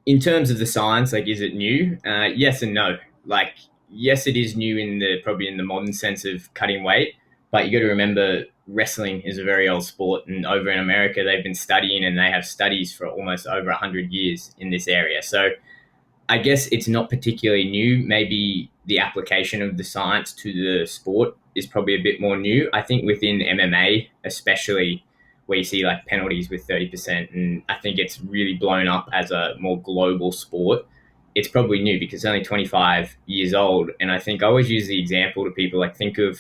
in terms of the science, like, is it new? Yes and no. Like, yes, it is new in the probably in the modern sense of cutting weight, but you got to remember wrestling is a very old sport, and over in America, they've been studying and they have studies for almost over 100 years in this area. So I guess it's not particularly new. Maybe the application of the science to the sport is probably a bit more new. I think within MMA, especially where you see like penalties with 30%, and I think it's really blown up as a more global sport. It's probably new because it's only 25 years old. And I think I always use the example to people like think of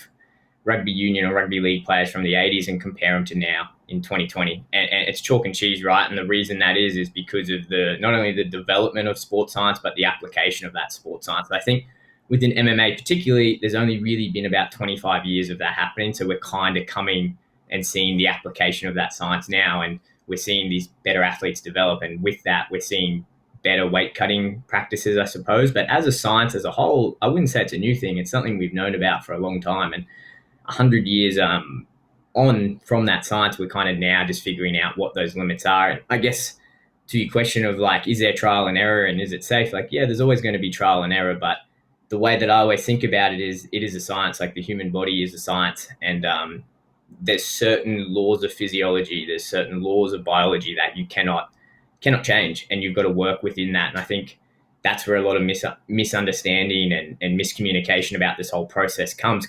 rugby union or rugby league players from the 80s and compare them to now in 2020. And it's chalk and cheese, right? And the reason that is because of the not only the development of sports science, but the application of that sports science. I think within MMA particularly, there's only really been about 25 years of that happening. So we're kind of coming and seeing the application of that science now. And we're seeing these better athletes develop. And with that, we're seeing better weight cutting practices, I suppose. But as a science as a whole, I wouldn't say it's a new thing. It's something we've known about for a long time. And 100 years on from that science, we're kind of now just figuring out what those limits are. And I guess to your question of like, is there trial and error and is it safe? Like, yeah, there's always going to be trial and error, but the way that I always think about it is a science. Like the human body is a science, and there's certain laws of physiology, there's certain laws of biology that you cannot change, and you've got to work within that. And I think that's where a lot of misunderstanding and miscommunication about this whole process comes.